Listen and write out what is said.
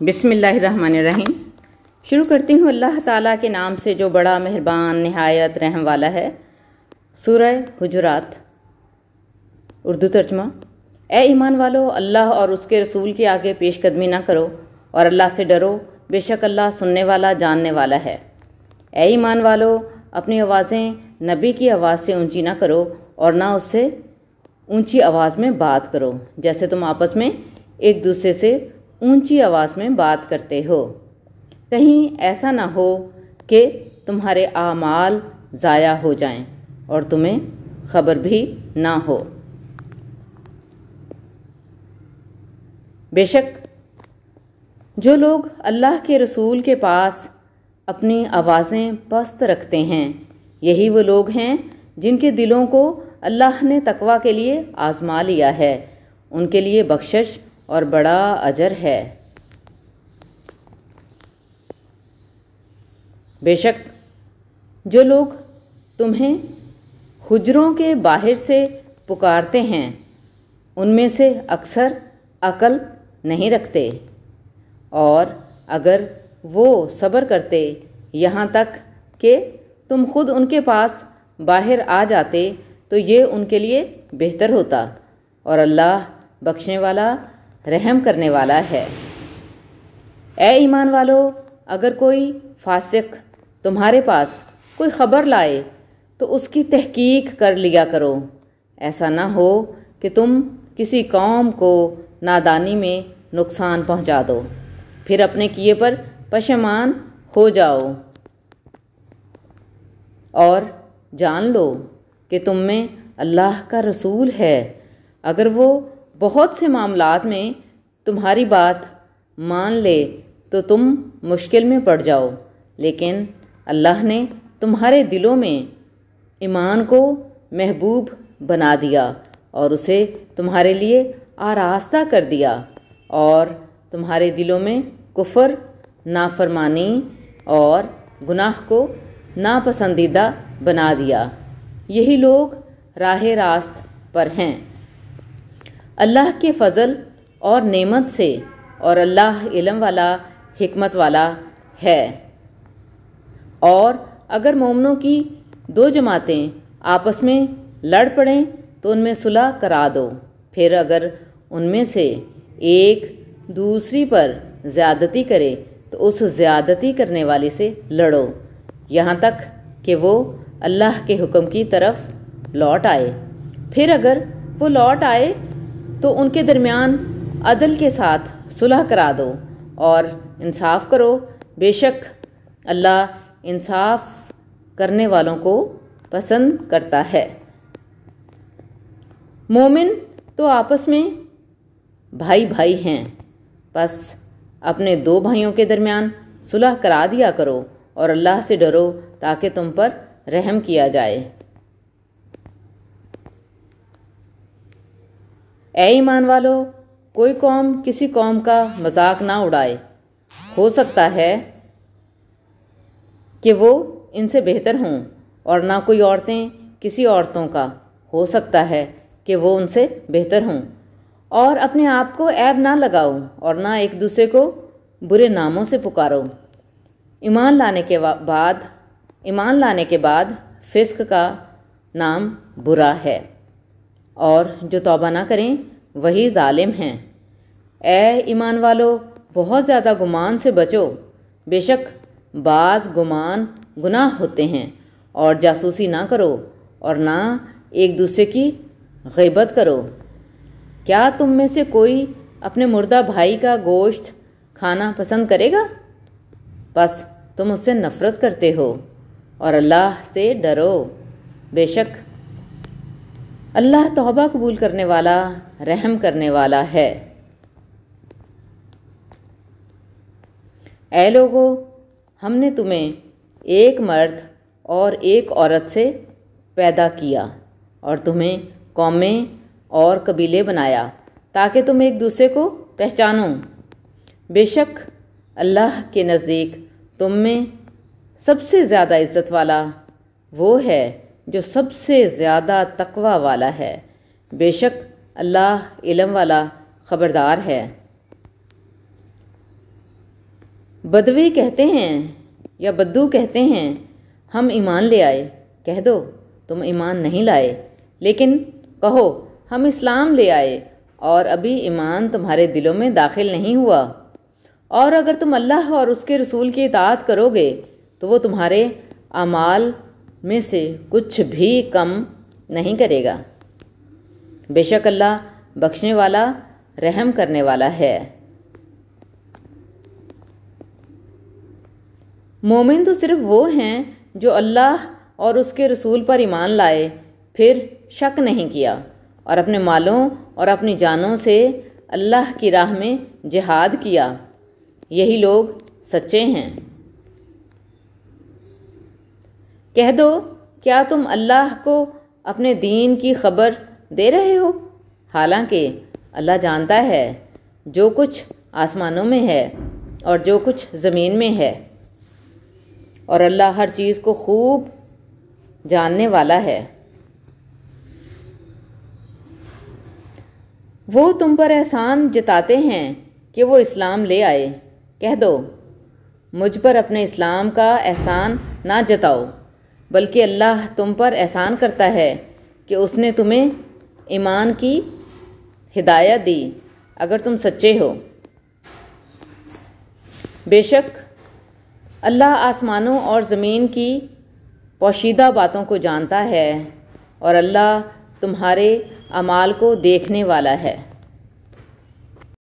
بسم اللہ الرحمن الرحیم۔ شروع کرتی ہوں اللہ تعالیٰ کے نام سے جو بڑا مہربان نہایت رحم والا ہے۔ سورہ حجرات، اردو ترجمہ۔ اے ایمان والو، اللہ اور اس کے رسول کے آگے پیش قدمی نہ کرو اور اللہ سے ڈرو، بے شک اللہ سننے والا جاننے والا ہے۔ اے ایمان والو، اپنی آوازیں نبی کی آواز سے اونچی نہ کرو اور نہ اس سے اونچی آواز میں بات کرو جیسے تم آپس میں ایک دوسرے سے اونچی آواز میں بات کرتے ہو، کہیں ایسا نہ ہو کہ تمہارے اعمال ضائع ہو جائیں اور تمہیں خبر بھی نہ ہو۔ بے شک جو لوگ اللہ کے رسول کے پاس اپنی آوازیں پست رکھتے ہیں، یہی وہ لوگ ہیں جن کے دلوں کو اللہ نے تقوی کے لیے آزما لیا ہے، ان کے لیے بخشش اور بڑا اجر ہے۔ بے شک جو لوگ تمہیں حجروں کے باہر سے پکارتے ہیں، ان میں سے اکثر عقل نہیں رکھتے، اور اگر وہ صبر کرتے یہاں تک کہ تم خود ان کے پاس باہر آ جاتے تو یہ ان کے لیے بہتر ہوتا، اور اللہ بخشنے والا رحم کرنے والا ہے۔ اے ایمان والو، اگر کوئی فاسق تمہارے پاس کوئی خبر لائے تو اس کی تحقیق کر لیا کرو، ایسا نہ ہو کہ تم کسی قوم کو نادانی میں نقصان پہنچا دو، پھر اپنے کیے پر پشیمان ہو جاؤ۔ اور جان لو کہ تم میں اللہ کا رسول ہے، اگر وہ بہت سے معاملات میں تمہاری بات مان لے تو تم مشکل میں پڑ جاؤ، لیکن اللہ نے تمہارے دلوں میں ایمان کو محبوب بنا دیا اور اسے تمہارے لیے آراستہ کر دیا، اور تمہارے دلوں میں کفر، نافرمانی اور گناہ کو ناپسندیدہ بنا دیا۔ یہی لوگ راہ راست پر ہیں۔ اللہ کے فضل اور نعمت سے، اور اللہ علم والا حکمت والا ہے۔ اور اگر مومنوں کی دو جماعتیں آپس میں لڑ پڑیں تو ان میں صلح کرا دو، پھر اگر ان میں سے ایک دوسری پر زیادتی کرے تو اس زیادتی کرنے والے سے لڑو، یہاں تک کہ وہ اللہ کے حکم کی طرف لوٹ آئے۔ پھر اگر وہ لوٹ آئے تو ان کے درمیان عدل کے ساتھ صلح کرا دو اور انصاف کرو، بے شک اللہ انصاف کرنے والوں کو پسند کرتا ہے۔ مومن تو آپس میں بھائی بھائی ہیں، بس اپنے دو بھائیوں کے درمیان صلح کرا دیا کرو اور اللہ سے ڈرو تاکہ تم پر رحم کیا جائے۔ اے ایمان والو، کوئی قوم کسی قوم کا مذاق نہ اڑائے، ہو سکتا ہے کہ وہ ان سے بہتر ہوں، اور نہ کوئی عورتیں کسی عورتوں کا، ہو سکتا ہے کہ وہ ان سے بہتر ہوں، اور اپنے آپ کو عیب نہ لگاؤ اور نہ ایک دوسرے کو برے ناموں سے پکارو۔ ایمان لانے کے بعد فسق کا نام برا ہے، اور جو توبہ نہ کریں وہی ظالم ہیں۔ اے ایمان والو، بہت زیادہ گمان سے بچو، بے شک بعض گمان گناہ ہوتے ہیں، اور جاسوسی نہ کرو اور نہ ایک دوسرے کی غیبت کرو۔ کیا تم میں سے کوئی اپنے مردہ بھائی کا گوشت کھانا پسند کرے گا؟ بس تم اس سے نفرت کرتے ہو، اور اللہ سے ڈرو، بے شک اللہ توبہ قبول کرنے والا رحم کرنے والا ہے۔ اے لوگو، ہم نے تمہیں ایک مرد اور ایک عورت سے پیدا کیا اور تمہیں قومیں اور قبیلے بنایا تاکہ تم ایک دوسرے کو پہچانو۔ بے شک اللہ کے نزدیک تم میں سب سے زیادہ عزت والا وہ ہے جو سب سے زیادہ تقوی والا ہے، بے شک اللہ علم والا خبردار ہے۔ بدوی کہتے ہیں یا بدو کہتے ہیں ہم ایمان لے آئے، کہہ دو تم ایمان نہیں لائے، لیکن کہو ہم اسلام لے آئے اور ابھی ایمان تمہارے دلوں میں داخل نہیں ہوا۔ اور اگر تم اللہ اور اس کے رسول کی اطاعت کرو گے تو وہ تمہارے اعمال میں سے کچھ بھی کم نہیں کرے گا، بے شک اللہ بخشنے والا رحم کرنے والا ہے۔ مومن تو صرف وہ ہیں جو اللہ اور اس کے رسول پر ایمان لائے، پھر شک نہیں کیا اور اپنے مالوں اور اپنی جانوں سے اللہ کی راہ میں جہاد کیا، یہی لوگ سچے ہیں۔ کہہ دو کیا تم اللہ کو اپنے دین کی خبر دے رہے ہو، حالانکہ اللہ جانتا ہے جو کچھ آسمانوں میں ہے اور جو کچھ زمین میں ہے، اور اللہ ہر چیز کو خوب جاننے والا ہے۔ وہ تم پر احسان جتاتے ہیں کہ وہ اسلام لے آئے، کہہ دو مجھ پر اپنے اسلام کا احسان نہ جتاؤ، بلکہ اللہ تم پر احسان کرتا ہے کہ اس نے تمہیں ایمان کی ہدایت دی اگر تم سچے ہو۔ بے شک اللہ آسمانوں اور زمین کی پوشیدہ باتوں کو جانتا ہے اور اللہ تمہارے اعمال کو دیکھنے والا ہے۔